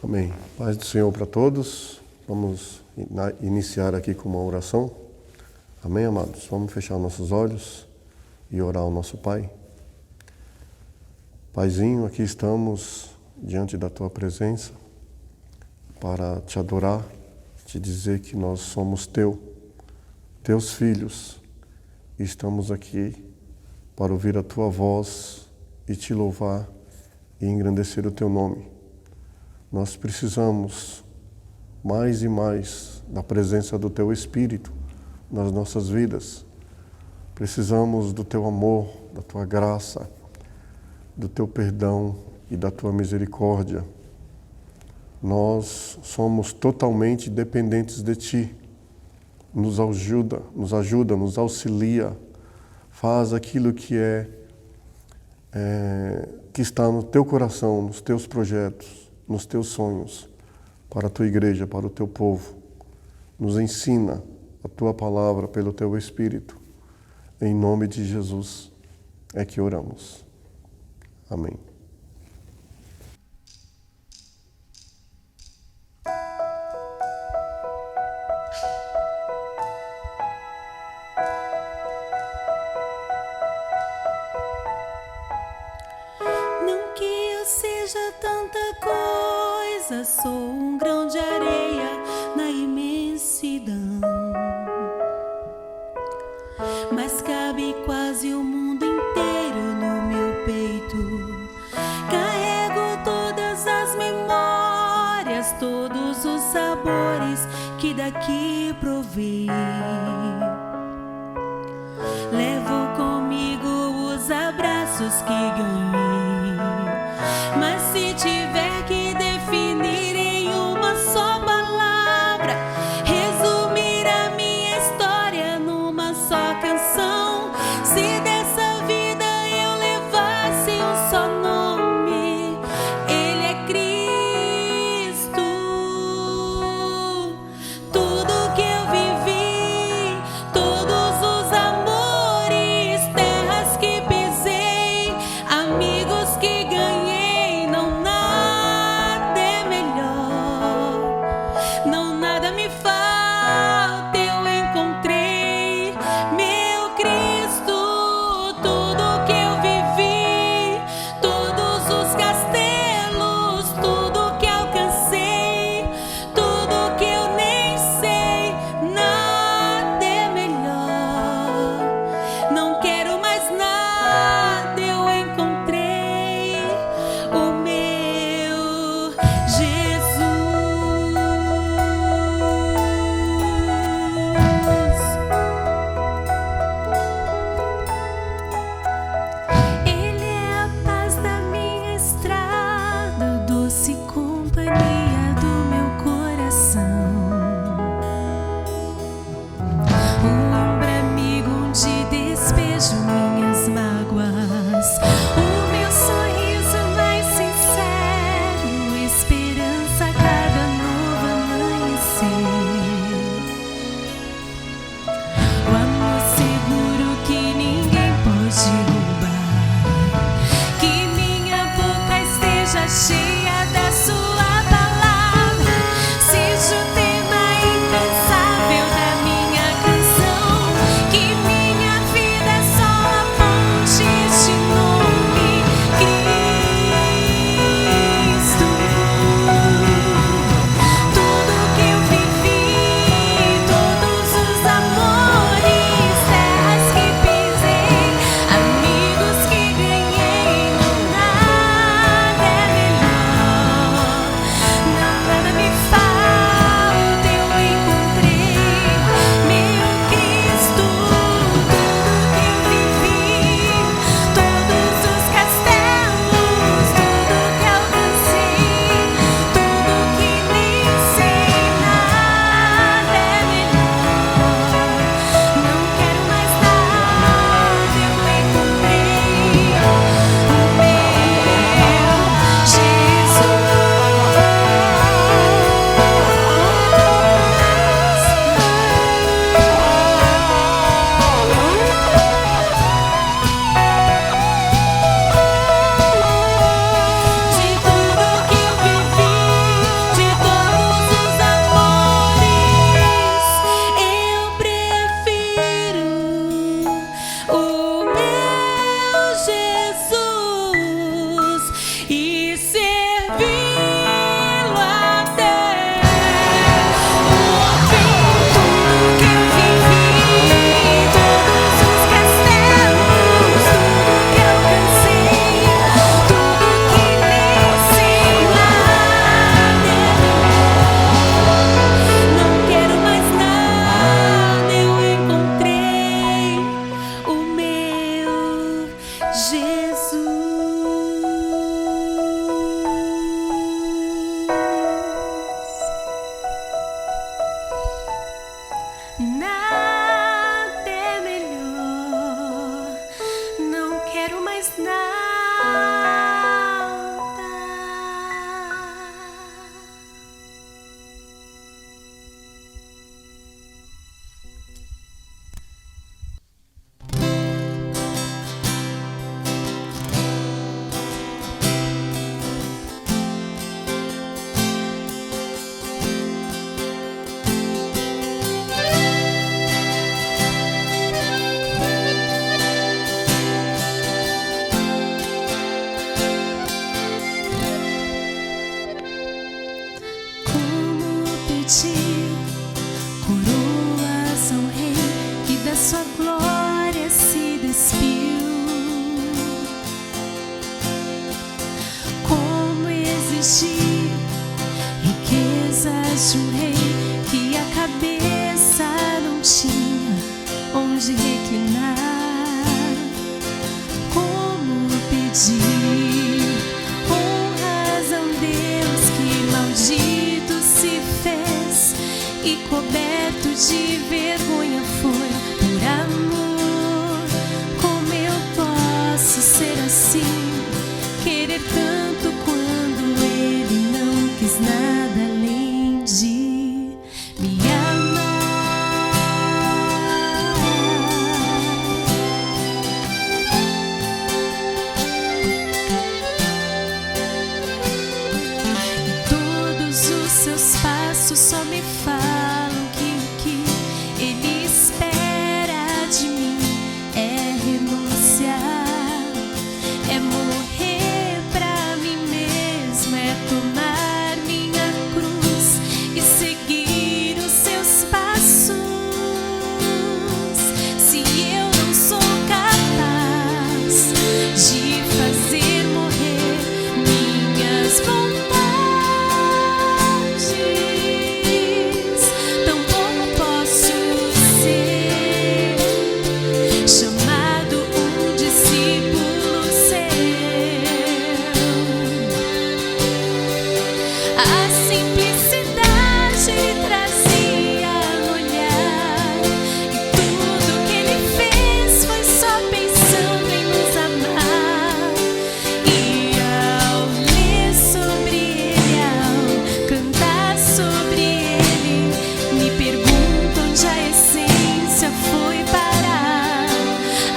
Amém. Paz do Senhor para todos. Vamos iniciar aqui com uma oração. Amém, amados? Vamos fechar nossos olhos e orar ao nosso Pai. Paizinho, aqui estamos diante da Tua presença para Te adorar, Te dizer que nós somos Teus filhos, e estamos aqui para ouvir a Tua voz e Te louvar e engrandecer o Teu nome. Nós precisamos mais e mais da presença do Teu Espírito nas nossas vidas. Precisamos do Teu amor, da Tua graça, do Teu perdão e da Tua misericórdia. Nós somos totalmente dependentes de Ti. Nos ajuda, nos auxilia. Faz aquilo que que está no Teu coração, nos Teus projetos, nos Teus sonhos, para a Tua igreja, para o Teu povo. Nos ensina a Tua palavra pelo Teu Espírito. Em nome de Jesus é que oramos. Amém. Não que eu seja tanta coisa, sou um grão de areia na imensidão, mas cabe quase o mundo inteiro no meu peito. Carrego todas as memórias, todos os sabores que daqui provei. Levo comigo os abraços que ganhei, mas se tiver que definir em uma só palavra, resumir a minha história numa só canção, se dessa vida eu levasse um só nome, Ele é Cristo. Tudo que eu vivi, todos os amores, terras que pisei, a ti coroas ao Rei que da sua glória se despiu. Como exigir riquezas de um rei que a cabeça não tinha onde reclinar? Como pedir honras a um Deus que maldito se fez e coberto de vergonha foi por amor? Como eu posso ser assim, querer tanto quando Ele não quis nada além de me amar? E todos os seus passos só me falam que o que Ele espera de mim é renunciar, é morrer pra mim mesma, é tomar minha cruz e seguir os seus passos. Se eu não sou capaz de fazer morrer minhas vontades, tampouco posso ser chamado um discípulo seu. A simplicidade Ele trazia no olhar, e tudo que Ele fez foi só pensando em nos amar. E ao ler sobre Ele, ao cantar sobre Ele, me pergunto onde a essência foi parar.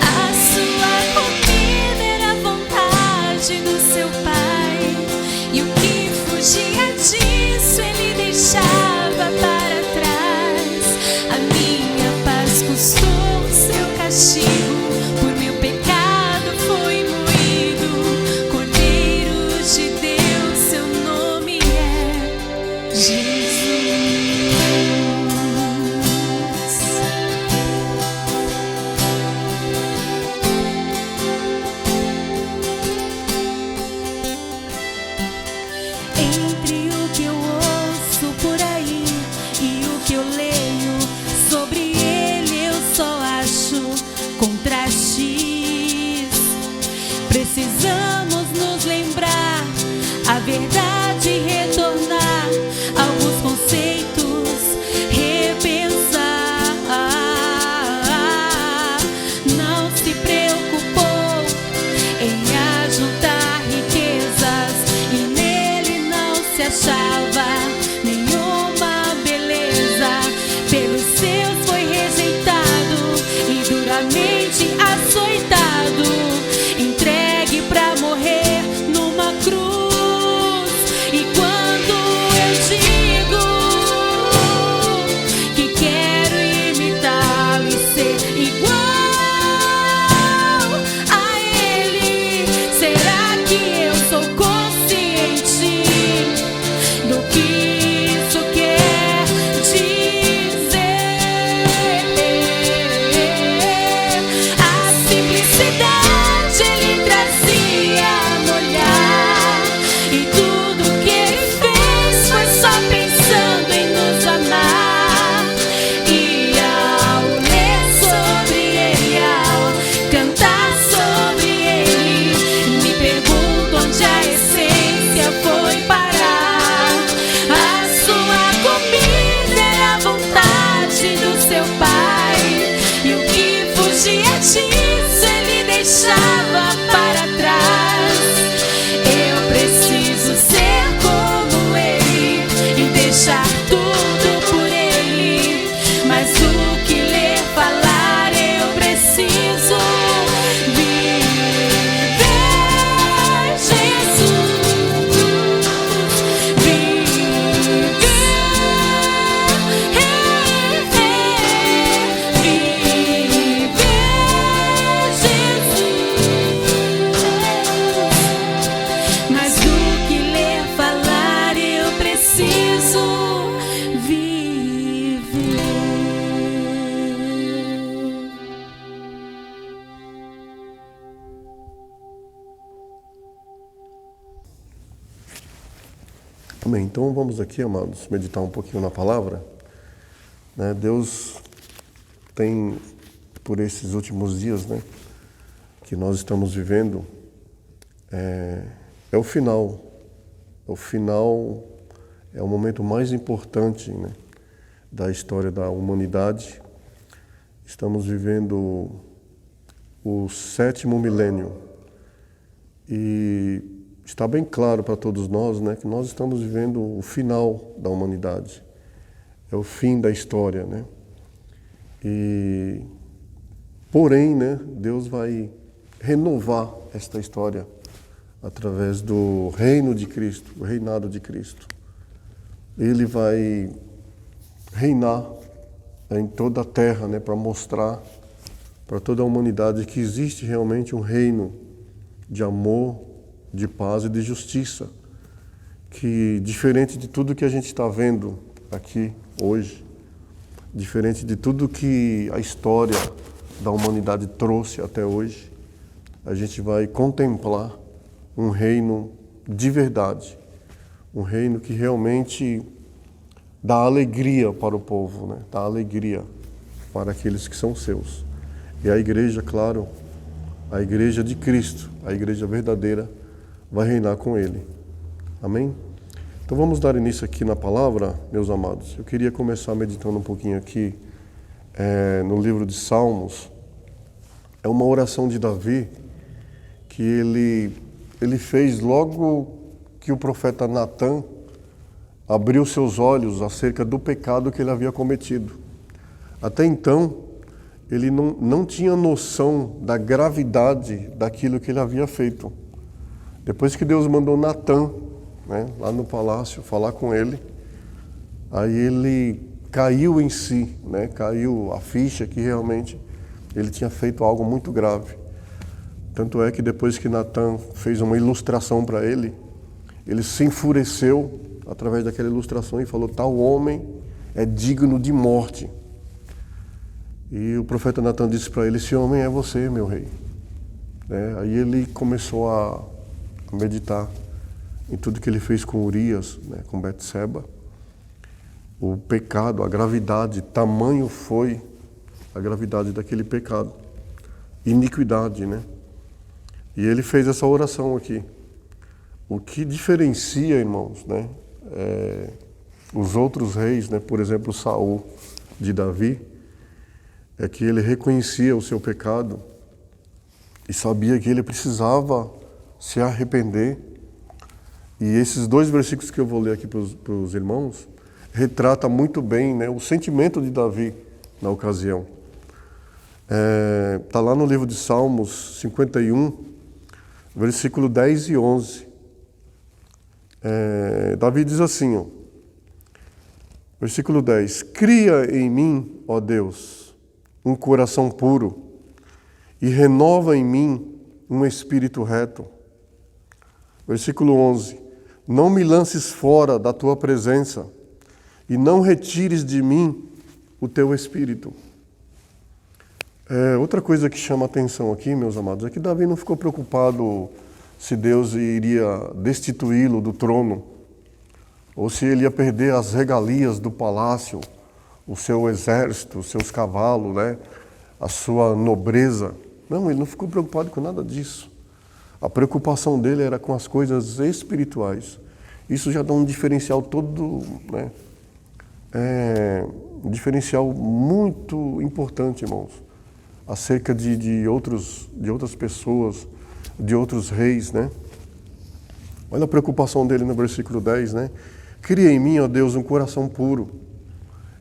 A sua comida era a vontade do seu Pai, e o que fugia disso Ele deixava para trás. A minha paz custou o seu castigo, por meu pecado foi moído. Cordeiro de Deus, seu nome é Jesus. Entre o que eu ouço por aí, Bem, então vamos aqui, amados, meditar um pouquinho na palavra. Né? Deus tem, por esses últimos dias, né, que nós estamos vivendo, é o final. O final é o momento mais importante, né, da história da humanidade. Estamos vivendo o 7º milênio e está bem claro para todos nós, né, que nós estamos vivendo o final da humanidade. É o fim da história, né? Porém, né, Deus vai renovar esta história através do reino de Cristo, o reinado de Cristo. Ele vai reinar em toda a terra, né, para mostrar para toda a humanidade que existe realmente um reino de amor, de paz e de justiça, que diferente de tudo que a gente está vendo aqui hoje, diferente de tudo que a história da humanidade trouxe até hoje, a gente vai contemplar um reino de verdade, um reino que realmente dá alegria para o povo, né? Dá alegria para aqueles que são seus. E a igreja, claro, a igreja de Cristo, a igreja verdadeira, vai reinar com Ele. Amém? Então vamos dar início aqui na palavra, meus amados. Eu queria começar meditando um pouquinho aqui no livro de Salmos. É uma oração de Davi que ele fez logo que o profeta Natan abriu seus olhos acerca do pecado que ele havia cometido. Até então, ele não tinha noção da gravidade daquilo que ele havia feito. Depois que Deus mandou Natan, né, lá no palácio, falar com ele, aí ele caiu em si, né, caiu a ficha que realmente ele tinha feito algo muito grave. Tanto é que depois que Natan fez uma ilustração para ele se enfureceu através daquela ilustração e falou: tal homem é digno de morte. E o profeta Natan disse para ele: esse homem é você, meu rei. Aí ele começou a meditar em tudo que ele fez com Urias, né, com Betseba. O pecado, a gravidade, tamanho foi a gravidade daquele pecado. Iniquidade, né? E ele fez essa oração aqui. O que diferencia, irmãos, né, os outros reis, né, por exemplo, Saul de Davi, é que ele reconhecia o seu pecado e sabia que ele precisava se arrepender. E esses 2 versículos que eu vou ler aqui para os irmãos retrata muito bem, né, o sentimento de Davi na ocasião. Está lá no livro de Salmos 51, versículo 10 e 11. Davi diz assim, ó, versículo 10: cria em mim, ó Deus, um coração puro e renova em mim um espírito reto. Versículo 11: não me lances fora da tua presença e não retires de mim o teu espírito. Outra coisa que chama atenção aqui, meus amados, é que Davi não ficou preocupado se Deus iria destituí-lo do trono, ou se ele ia perder as regalias do palácio, o seu exército, os seus cavalos, né, a sua nobreza. Não, ele não ficou preocupado com nada disso. A preocupação dele era com as coisas espirituais. Isso já dá um diferencial todo, né, um diferencial muito importante, irmãos, acerca de outras pessoas, de outros reis, né? Olha a preocupação dele no versículo 10, né? Cria em mim, ó Deus, um coração puro.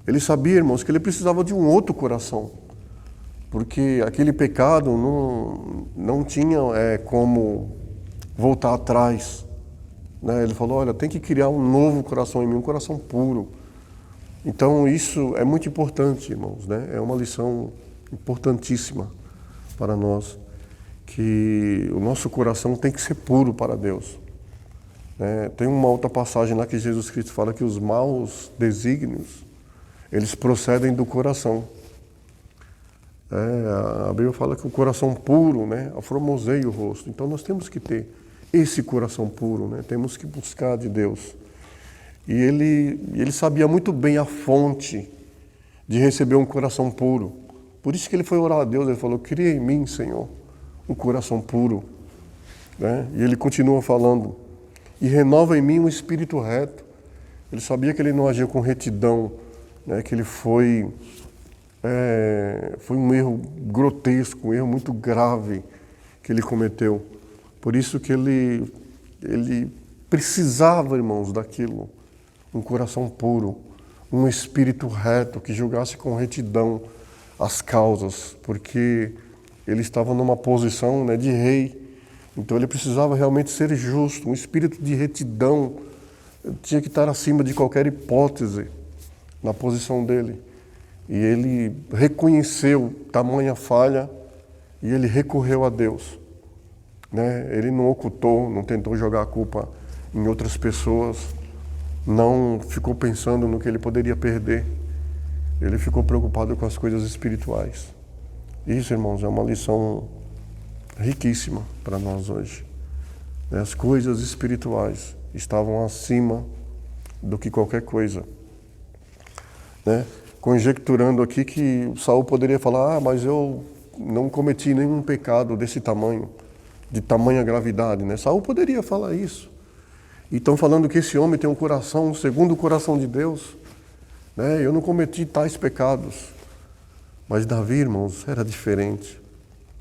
Ele sabia, irmãos, que ele precisava de um outro coração, porque aquele pecado não tinha como voltar atrás, né? Ele falou: olha, tem que criar um novo coração em mim, um coração puro. Então isso é muito importante, irmãos, né? É uma lição importantíssima para nós, que o nosso coração tem que ser puro para Deus. Tem uma outra passagem lá que Jesus Cristo fala que os maus desígnios, eles procedem do coração. A Bíblia fala que o coração puro, né, aformoseia o rosto. Então nós temos que ter esse coração puro, né? Temos que buscar de Deus. E ele sabia muito bem a fonte de receber um coração puro. Por isso que ele foi orar a Deus, ele falou, cria em mim, Senhor, um coração puro. Né? E ele continua falando, e renova em mim um espírito reto. Ele sabia que ele não agia com retidão, né? Que ele foi um erro grotesco, um erro muito grave que ele cometeu. Por isso que ele precisava, irmãos, daquilo, um coração puro, um espírito reto, que julgasse com retidão as causas, porque ele estava numa posição, né, de rei, então ele precisava realmente ser justo, um espírito de retidão, tinha que estar acima de qualquer hipótese na posição dele. E ele reconheceu tamanha falha e ele recorreu a Deus. Né? Ele não ocultou, não tentou jogar a culpa em outras pessoas, não ficou pensando no que ele poderia perder. Ele ficou preocupado com as coisas espirituais. Isso, irmãos, é uma lição riquíssima para nós hoje. As coisas espirituais estavam acima do que qualquer coisa. Né? Conjecturando aqui que Saul poderia falar, mas eu não cometi nenhum pecado desse tamanho, de tamanha gravidade. Né? Saul poderia falar isso. E estão falando que esse homem tem um coração segundo o coração de Deus. Né? Eu não cometi tais pecados. Mas Davi, irmãos, era diferente.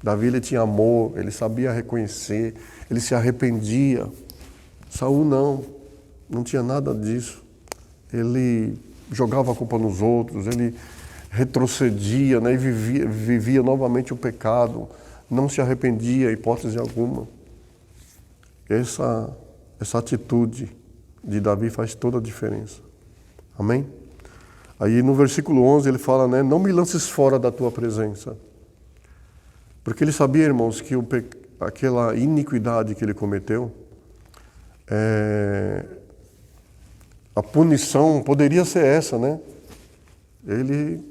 Davi, ele tinha amor, ele sabia reconhecer, ele se arrependia. Saul não tinha nada disso. Ele jogava a culpa nos outros, ele retrocedia, né, e vivia novamente o pecado, não se arrependia, hipótese alguma. Essa atitude de Davi faz toda a diferença. Amém? Aí no versículo 11 ele fala, né, não me lances fora da tua presença. Porque ele sabia, irmãos, que aquela iniquidade que ele cometeu, a punição poderia ser essa, né? Ele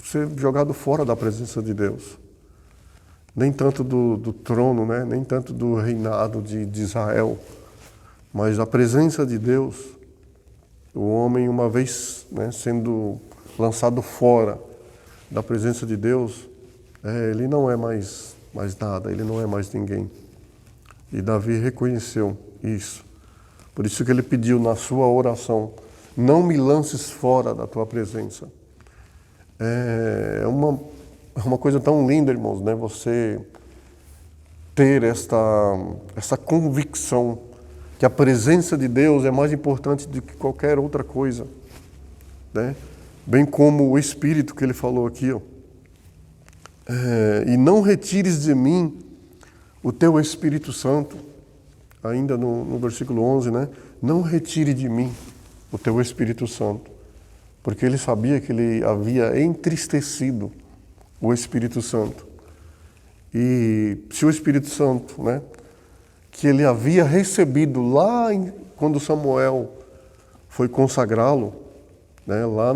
ser jogado fora da presença de Deus. Nem tanto do trono, né? Nem tanto do reinado de Israel, mas a presença de Deus. O homem, uma vez, né, sendo lançado fora da presença de Deus, ele não é mais nada, ele não é mais ninguém. E Davi reconheceu isso. Por isso que ele pediu na sua oração, não me lances fora da tua presença. É uma coisa tão linda, irmãos, né? Você ter essa convicção que a presença de Deus é mais importante do que qualquer outra coisa. Né? Bem como o Espírito que ele falou aqui. Ó. E não retires de mim o teu Espírito Santo. Ainda no versículo 11, né? Não retire de mim o teu Espírito Santo. Porque ele sabia que ele havia entristecido o Espírito Santo. E se o Espírito Santo, né, que ele havia recebido lá quando Samuel foi consagrá-lo, né, lá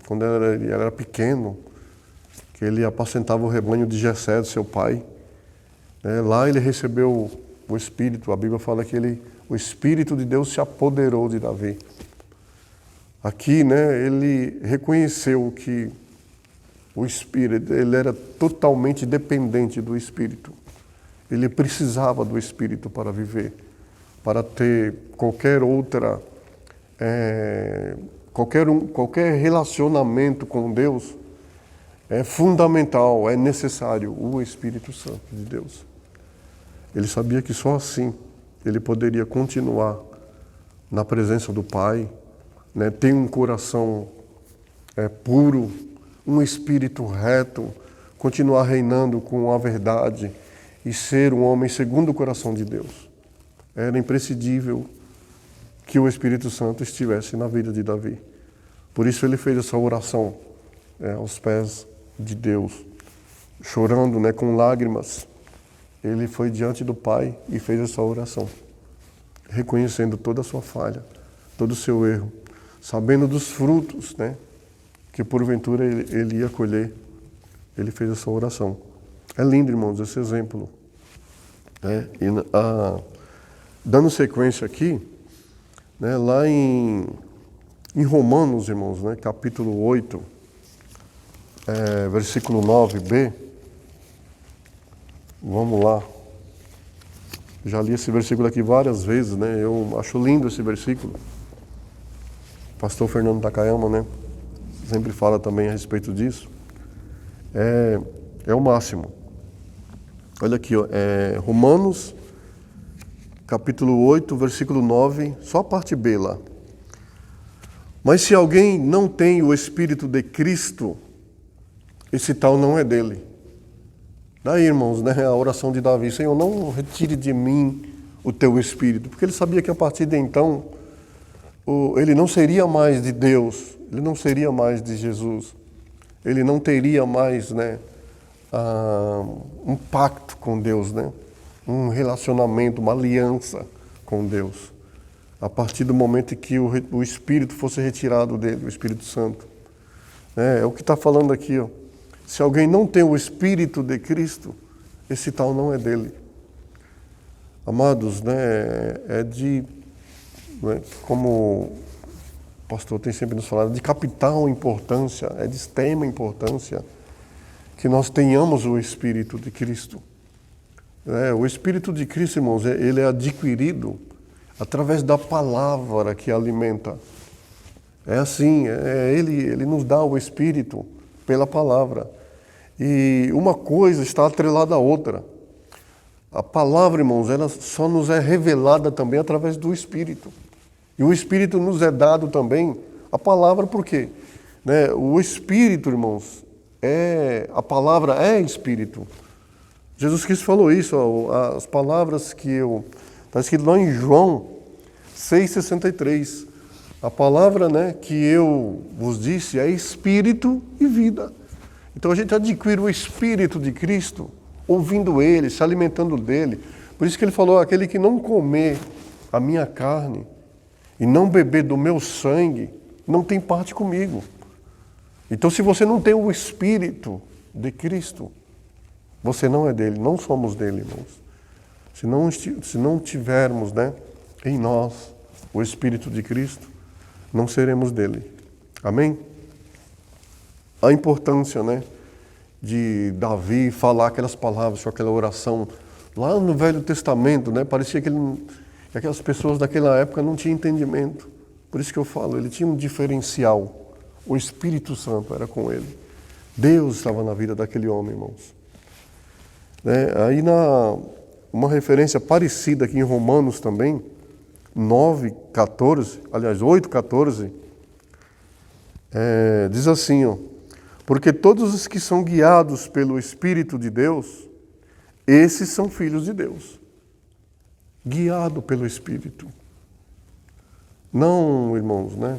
quando ele era pequeno, que ele apacentava o rebanho de Jessé, seu pai, né, lá ele recebeu o Espírito. A Bíblia fala que o Espírito de Deus se apoderou de Davi. Aqui, né, ele reconheceu que o Espírito, ele era totalmente dependente do Espírito. Ele precisava do Espírito para viver, para ter qualquer relacionamento com Deus. É fundamental, é necessário o Espírito Santo de Deus. Ele sabia que só assim ele poderia continuar na presença do Pai, né, ter um coração puro, um espírito reto, continuar reinando com a verdade e ser um homem segundo o coração de Deus. Era imprescindível que o Espírito Santo estivesse na vida de Davi. Por isso ele fez essa oração aos pés de Deus, chorando, né, com lágrimas. Ele foi diante do Pai e fez essa oração, reconhecendo toda a sua falha, todo o seu erro, sabendo dos frutos, né, que porventura ele ia colher. Ele fez essa oração. É lindo, irmãos, esse exemplo. Dando sequência aqui, né, lá em Romanos, irmãos, né, capítulo 8, versículo 9b. Vamos lá. Já li esse versículo aqui várias vezes, né? Eu acho lindo esse versículo. O pastor Fernando Takayama, né, sempre fala também a respeito disso. É o máximo. Olha aqui, ó, Romanos, capítulo 8, versículo 9, só a parte B lá. Mas se alguém não tem o Espírito de Cristo, esse tal não é dele. Daí, irmãos, né, a oração de Davi: Senhor, não retire de mim o teu Espírito. Porque ele sabia que a partir de então, ele não seria mais de Deus, ele não seria mais de Jesus. Ele não teria mais, né, um pacto com Deus, né, um relacionamento, uma aliança com Deus. A partir do momento em que o Espírito fosse retirado dele, o Espírito Santo. É o que está falando aqui, ó. Se alguém não tem o Espírito de Cristo, esse tal não é dele. Amados, né, né, como o pastor tem sempre nos falado, de capital importância, é de extrema importância que nós tenhamos o Espírito de Cristo. O Espírito de Cristo, irmãos, ele é adquirido através da palavra que alimenta. É assim, ele nos dá o Espírito pela palavra. E uma coisa está atrelada à outra. A palavra, irmãos, ela só nos é revelada também através do Espírito. E o Espírito nos é dado também, a palavra, por quê? Né? O Espírito, irmãos, a palavra é Espírito. Jesus Cristo falou isso, ó, as palavras que está escrito lá em João 6,63. A palavra, né, que eu vos disse é Espírito e vida. Então a gente adquire o Espírito de Cristo, ouvindo Ele, se alimentando dEle. Por isso que Ele falou: aquele que não comer a minha carne e não beber do meu sangue, não tem parte comigo. Então, se você não tem o Espírito de Cristo, você não é dele, não somos dele, irmãos. Se não tivermos, né, em nós o Espírito de Cristo, não seremos dele. Amém? A importância, né, de Davi falar aquelas palavras, aquela oração, lá no Velho Testamento, né, parecia que aquelas pessoas daquela época não tinham entendimento. Por isso que eu falo, ele tinha um diferencial. O Espírito Santo era com ele. Deus estava na vida daquele homem, irmãos. Aí uma referência parecida aqui em Romanos também, 8,14, diz assim, ó: porque todos os que são guiados pelo Espírito de Deus, esses são filhos de Deus. Guiado pelo Espírito. Não, irmãos, né,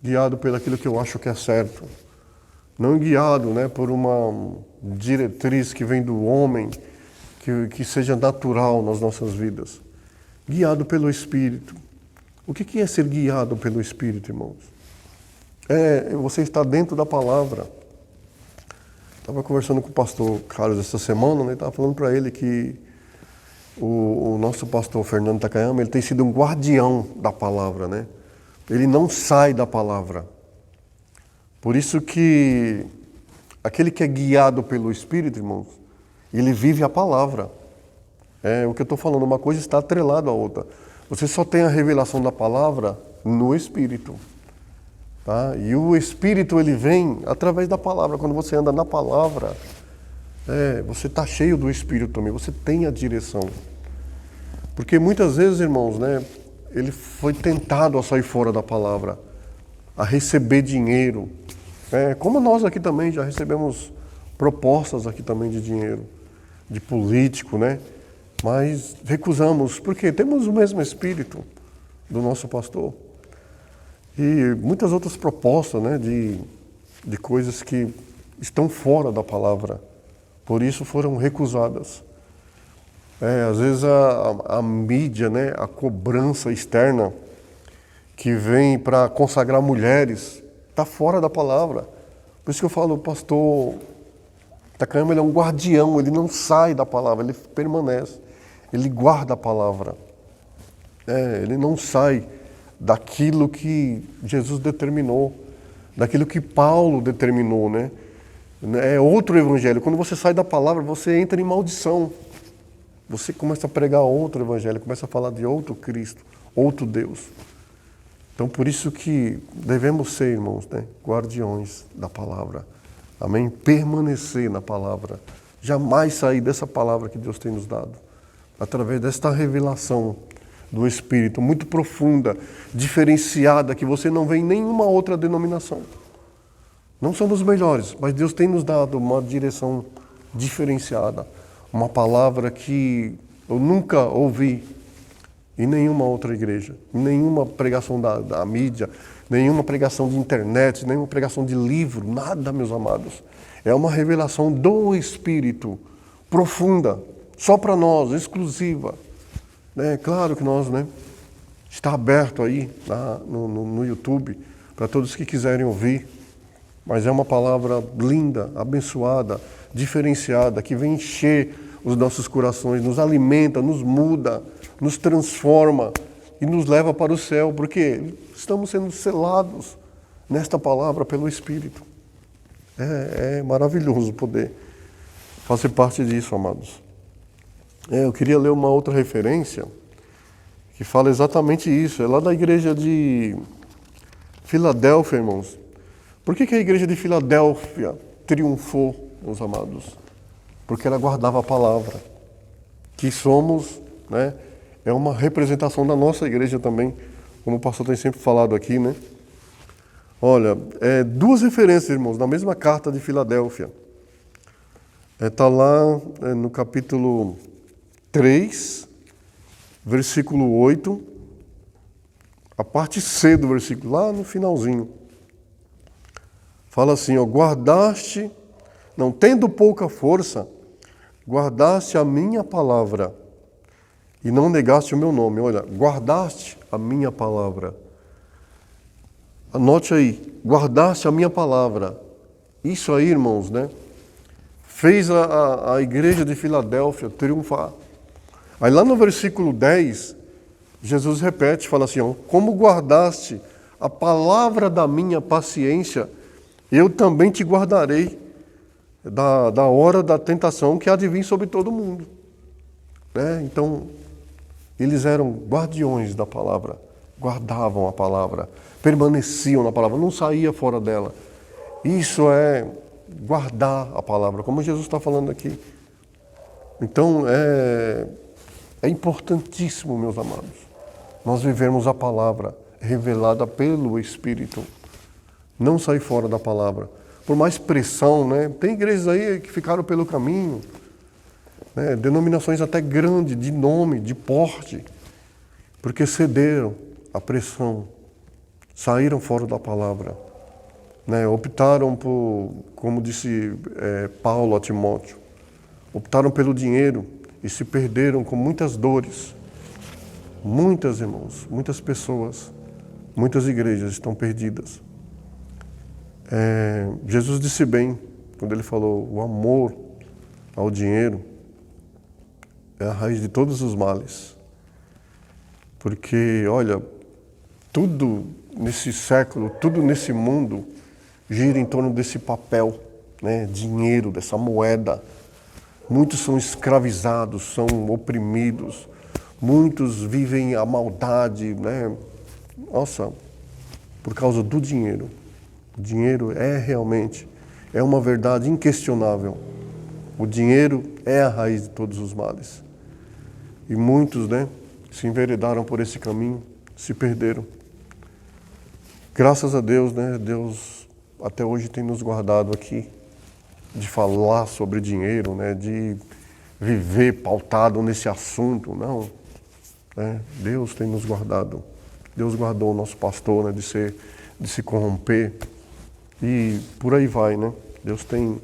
guiado pelo aquilo que eu acho que é certo. Não guiado, né, por uma diretriz que vem do homem, que seja natural nas nossas vidas. Guiado pelo Espírito. O que é ser guiado pelo Espírito, irmãos? Você está dentro da palavra. Estava conversando com o pastor Carlos essa semana, né, estava falando para ele que o nosso pastor Fernando Takayama, ele tem sido um guardião da palavra, né? Ele não sai da palavra. Por isso que aquele que é guiado pelo Espírito, irmãos, ele vive a palavra. O que eu estou falando, uma coisa está atrelada à outra. Você só tem a revelação da palavra no Espírito. Tá? E o Espírito, ele vem através da palavra. Quando você anda na palavra, você está cheio do Espírito também, você tem a direção. Porque muitas vezes, irmãos, né, ele foi tentado a sair fora da palavra, a receber dinheiro. Como nós aqui também já recebemos propostas aqui também de dinheiro, de político, né? Mas recusamos, porque temos o mesmo Espírito do nosso pastor. E muitas outras propostas, né, de coisas que estão fora da palavra. Por isso foram recusadas. Às vezes a mídia, né, a cobrança externa que vem para consagrar mulheres, está fora da palavra. Por isso que eu falo, o pastor Takayama, ele é um guardião, ele não sai da palavra, ele permanece. Ele guarda a palavra. Ele não sai daquilo que Jesus determinou, daquilo que Paulo determinou, né? É outro evangelho. Quando você sai da palavra, você entra em maldição. Você começa a pregar outro evangelho, começa a falar de outro Cristo, outro Deus. Então, por isso que devemos ser, irmãos, né, guardiões da palavra. Amém? Permanecer na palavra. Jamais sair dessa palavra que Deus tem nos dado. Através desta revelação do Espírito, muito profunda, diferenciada, que você não vê em nenhuma outra denominação. Não somos melhores, mas Deus tem nos dado uma direção diferenciada. Uma palavra que eu nunca ouvi em nenhuma outra igreja, em nenhuma pregação da mídia, nenhuma pregação de internet, nenhuma pregação de livro, nada, meus amados. É uma revelação do Espírito, profunda, só para nós, exclusiva. Claro que nós, está aberto aí no YouTube, para todos que quiserem ouvir, mas é uma palavra linda, abençoada, diferenciada, que vem encher os nossos corações, nos alimenta, nos muda, nos transforma e nos leva para o céu, porque estamos sendo selados nesta palavra pelo Espírito. É maravilhoso poder fazer parte disso, amados. Eu queria ler uma outra referência que fala exatamente isso. É lá da igreja de Filadélfia, irmãos. Por que a igreja de Filadélfia triunfou, meus amados? Porque ela guardava a palavra. Que somos, é uma representação da nossa igreja também, como o pastor tem sempre falado aqui, né? Olha, duas referências, irmãos, na mesma carta de Filadélfia. Está lá no capítulo 3, versículo 8, a parte C do versículo, lá no finalzinho. Fala assim, guardaste, não tendo pouca força, guardaste a minha palavra e não negaste o meu nome. Olha, guardaste a minha palavra. Anote aí, guardaste a minha palavra. Isso aí, irmãos, fez a igreja de Filadélfia triunfar. Aí lá no versículo 10, Jesus repete, fala assim, como guardaste a palavra da minha paciência, eu também te guardarei da hora da tentação que há de vir sobre todo mundo. Então, eles eram guardiões da palavra, guardavam a palavra, permaneciam na palavra, não saía fora dela. Isso é guardar a palavra, como Jesus está falando aqui. Então, é importantíssimo, meus amados, nós vivermos a palavra revelada pelo Espírito. Não sair fora da palavra. Por mais pressão, tem igrejas aí que ficaram pelo caminho, denominações até grandes, de nome, de porte, porque cederam à pressão, saíram fora da palavra, optaram por, como disse Paulo a Timóteo, optaram pelo dinheiro e se perderam com muitas dores. Muitas, irmãos, muitas pessoas, muitas igrejas estão perdidas. Jesus disse bem, quando ele falou, o amor ao dinheiro é a raiz de todos os males. Porque, olha, tudo nesse século, tudo nesse mundo gira em torno desse papel, dinheiro, dessa moeda. Muitos são escravizados, são oprimidos, muitos vivem a maldade, Nossa, por causa do dinheiro. O dinheiro realmente uma verdade inquestionável. O dinheiro é a raiz de todos os males. E muitos, se enveredaram por esse caminho, se perderam. Graças a Deus, Deus até hoje tem nos guardado aqui de falar sobre dinheiro, de viver pautado nesse assunto, não. Deus tem nos guardado. Deus guardou o nosso pastor, de se corromper. E por aí vai, Deus tem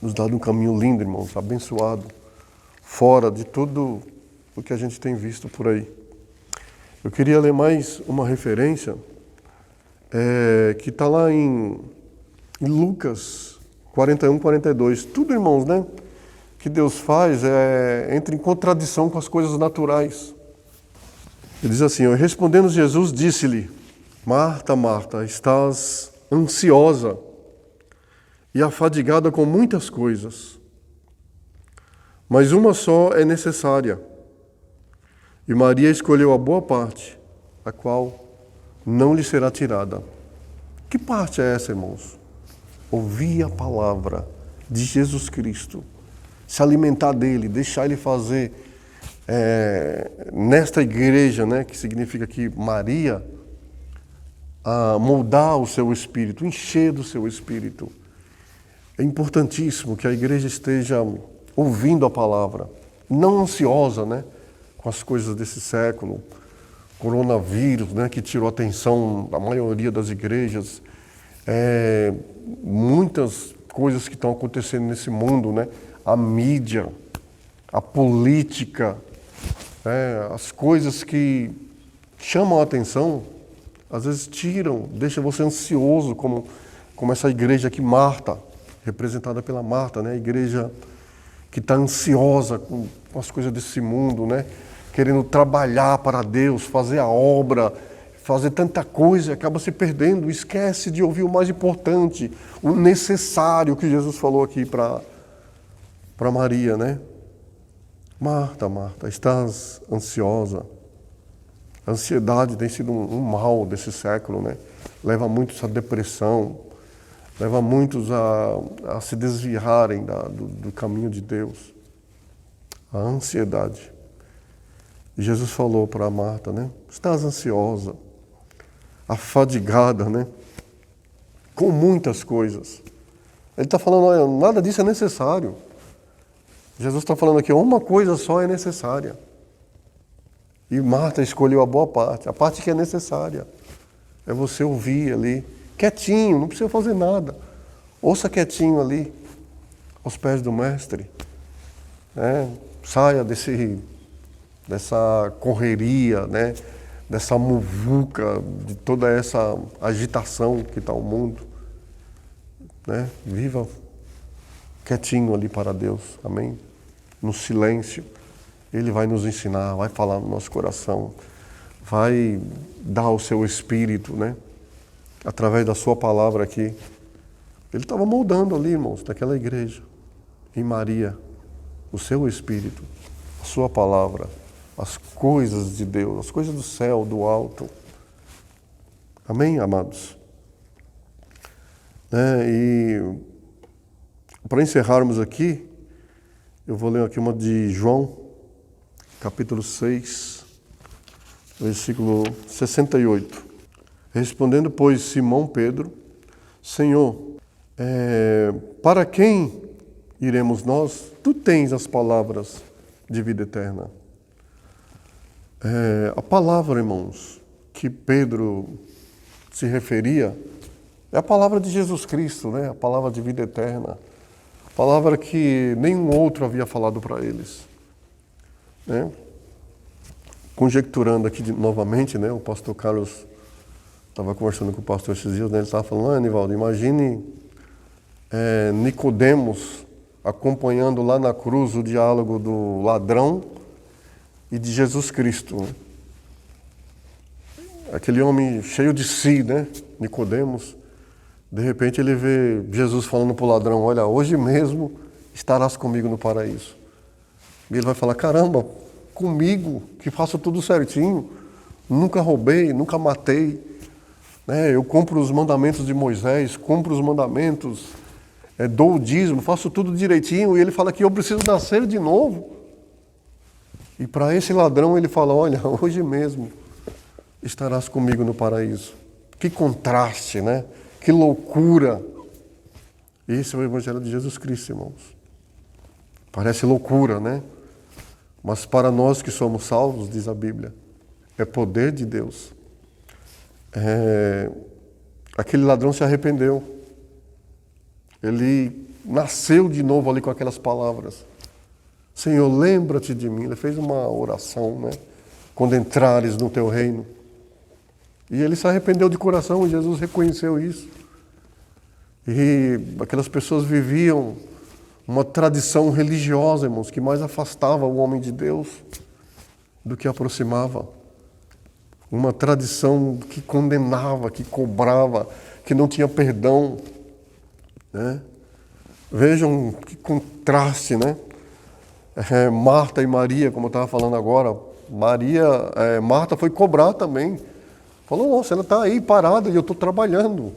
nos dado um caminho lindo, irmãos, abençoado, fora de tudo o que a gente tem visto por aí. Eu queria ler mais uma referência que está lá em Lucas 41, 42. Tudo, irmãos, que Deus faz entra em contradição com as coisas naturais. Ele diz assim, respondendo Jesus, disse-lhe, Marta, Marta, estás ansiosa e afadigada com muitas coisas, mas uma só é necessária. E Maria escolheu a boa parte, a qual não lhe será tirada. Que parte é essa, irmãos? Ouvir a palavra de Jesus Cristo, se alimentar dele, deixar ele fazer nesta igreja, né, que significa que Maria, moldar o seu espírito, encher do seu espírito. É importantíssimo que a igreja esteja ouvindo a palavra, não ansiosa, né, com as coisas desse século, coronavírus, né, que tirou a atenção da maioria das igrejas, muitas coisas que estão acontecendo nesse mundo, né, a mídia, a política, as coisas que chamam a atenção, às vezes tiram, deixam você ansioso, como essa igreja aqui, Marta, representada pela Marta, né, a igreja que está ansiosa com as coisas desse mundo, né, querendo trabalhar para Deus, fazer a obra, fazer tanta coisa, acaba se perdendo, esquece de ouvir o mais importante, o necessário que Jesus falou aqui para Maria, né? Marta, Marta, estás ansiosa. A ansiedade tem sido um mal desse século, né? Leva muitos à depressão, leva muitos a se desviarem do caminho de Deus. A ansiedade. E Jesus falou para Marta, né? Estás ansiosa, afadigada, né? Com muitas coisas. Ele está falando, olha, nada disso é necessário. Jesus está falando aqui, uma coisa só é necessária. E Marta escolheu a boa parte, a parte que é necessária. É você ouvir ali, quietinho, não precisa fazer nada. Ouça quietinho ali, aos pés do Mestre. Saia dessa correria, né? Dessa muvuca, de toda essa agitação que está o mundo. Né? Viva quietinho ali para Deus, amém? No silêncio, Ele vai nos ensinar, vai falar no nosso coração, vai dar o seu espírito, né? Através da sua palavra aqui. Ele estava moldando ali, irmãos, naquela igreja, em Maria, o seu espírito, a sua palavra, as coisas de Deus, as coisas do céu, do alto. Amém, amados? E para encerrarmos aqui, eu vou ler aqui uma de João, capítulo 6, versículo 68. Respondendo, pois, Simão Pedro, Senhor, para quem iremos nós? Tu tens as palavras de vida eterna. A palavra, irmãos, que Pedro se referia, é a palavra de Jesus Cristo, né? A palavra de vida eterna. A palavra que nenhum outro havia falado para eles. Né? Conjecturando aqui novamente, né? O pastor Carlos estava conversando com o pastor esses dias, né? Ele estava falando, Anivaldo, imagine Nicodemos acompanhando lá na cruz o diálogo do ladrão e de Jesus Cristo. Né? Aquele homem cheio de si, né? Nicodemos. De repente ele vê Jesus falando para o ladrão, olha, hoje mesmo estarás comigo no paraíso. E ele vai falar, caramba, comigo, que faço tudo certinho, nunca roubei, nunca matei, né? Eu cumpro os mandamentos de Moisés, cumpro os mandamentos, dou o dízimo, faço tudo direitinho, e ele fala que eu preciso nascer de novo. E para esse ladrão ele fala, olha, hoje mesmo estarás comigo no paraíso. Que contraste, né? Que loucura! Esse é o Evangelho de Jesus Cristo, irmãos. Parece loucura, né? Mas para nós que somos salvos, diz a Bíblia, é poder de Deus. Aquele ladrão se arrependeu. Ele nasceu de novo ali com aquelas palavras. Senhor, lembra-te de mim. Ele fez uma oração, né? Quando entrares no teu reino. E ele se arrependeu de coração e Jesus reconheceu isso. E aquelas pessoas viviam uma tradição religiosa, irmãos, que mais afastava o homem de Deus do que aproximava. uma tradição que condenava, que cobrava, que não tinha perdão, né? Vejam que contraste, né? Marta e Maria, como eu estava falando agora, Marta foi cobrar também. Falou, nossa, ela está aí parada e eu estou trabalhando.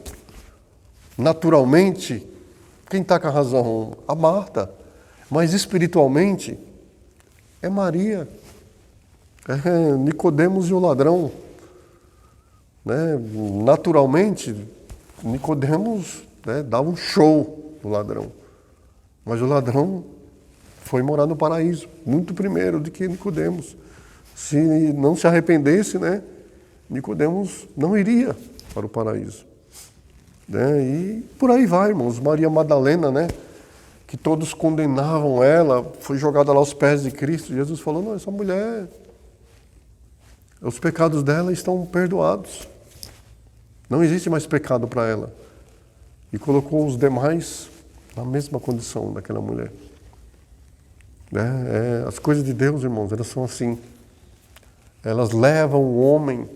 Naturalmente, quem está com a razão? A Marta. Mas espiritualmente, é Maria. Nicodemos e o ladrão. Né? Naturalmente, Nicodemos, né, dava um show no ladrão. Mas o ladrão foi morar no paraíso, muito primeiro do que Nicodemos. Se não se arrependesse, né, Nicodemos não iria para o paraíso. Né? E por aí vai, irmãos. Maria Madalena, né, que todos condenavam ela, foi jogada lá aos pés de Cristo. Jesus falou, não, essa mulher, os pecados dela estão perdoados. Não existe mais pecado para ela. E colocou os demais na mesma condição daquela mulher. As coisas de Deus, irmãos, elas são assim. Elas levam o homem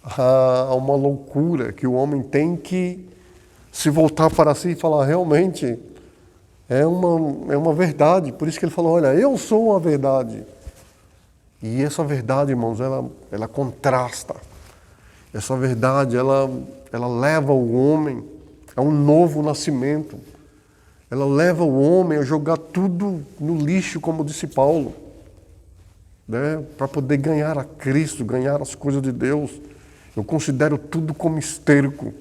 a uma loucura, que o homem tem que se voltar para si e falar, realmente, é uma verdade. Por isso que ele falou, olha, eu sou a verdade. E essa verdade, irmãos, ela contrasta. Essa verdade, ela leva o homem a um novo nascimento. Ela leva o homem a jogar tudo no lixo, como disse Paulo, né? Para poder ganhar a Cristo, ganhar as coisas de Deus. Eu considero tudo como esterco.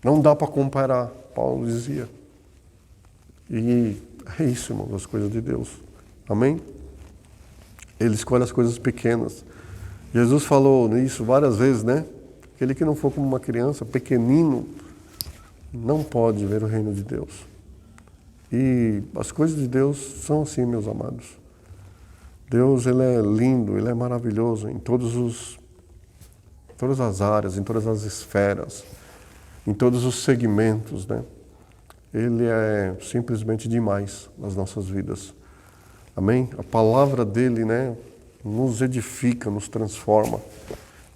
Não dá para comparar, Paulo dizia. E é isso, irmãos, as coisas de Deus. Amém? Ele escolhe as coisas pequenas. Jesus falou isso várias vezes, né? Aquele que não for como uma criança, pequenino, não pode ver o reino de Deus. E as coisas de Deus são assim, meus amados. Deus, ele é lindo, ele é maravilhoso em todas as áreas, em todas as esferas, em todos os segmentos, né? Ele é simplesmente demais nas nossas vidas. Amém? A palavra dele, né, nos edifica, nos transforma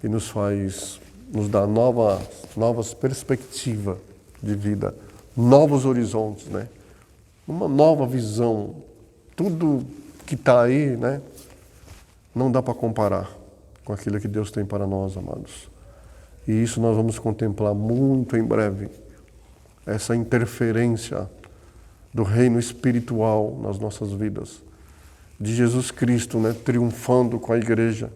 e nos dá novas perspectivas de vida, novos horizontes, né? Uma nova visão. Tudo que está aí, né, não dá para comparar com aquilo que Deus tem para nós, amados. E isso nós vamos contemplar muito em breve. Essa interferência do reino espiritual nas nossas vidas. De Jesus Cristo, né, triunfando com a igreja,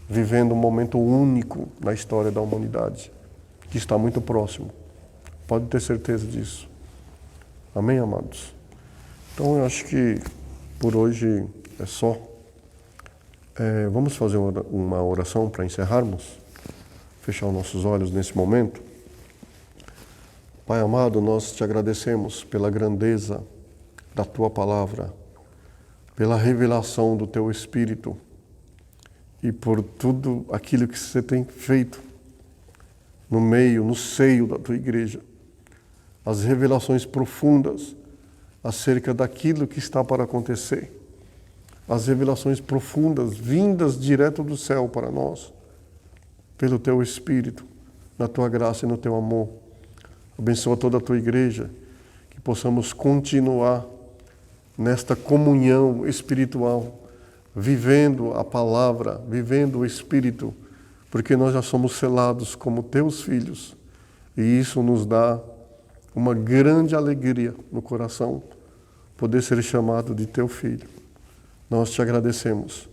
vivendo um momento único na história da humanidade, que está muito próximo. Pode ter certeza disso. Amém, amados? Então, eu acho que por hoje é só. Vamos fazer uma oração para encerrarmos? Fechar os nossos olhos nesse momento. Pai amado, nós te agradecemos pela grandeza da Tua palavra, pela revelação do Teu Espírito e por tudo aquilo que você tem feito no seio da Tua igreja. As revelações profundas acerca daquilo que está para acontecer. As revelações profundas vindas direto do céu para nós, pelo Teu Espírito, na Tua graça e no Teu amor. Abençoa toda a Tua igreja, que possamos continuar nesta comunhão espiritual, vivendo a palavra, vivendo o Espírito, porque nós já somos selados como Teus filhos, e isso nos dá uma grande alegria no coração, poder ser chamado de Teu Filho. Nós te agradecemos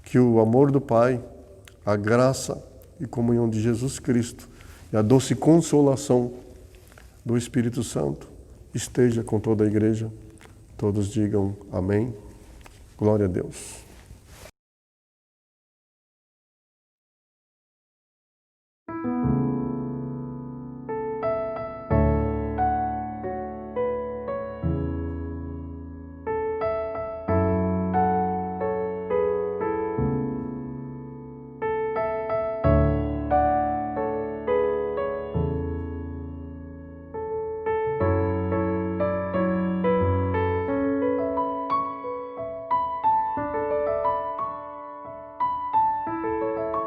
que o amor do Pai, a graça e comunhão de Jesus Cristo e a doce consolação do Espírito Santo esteja com toda a igreja. Todos digam amém. Glória a Deus.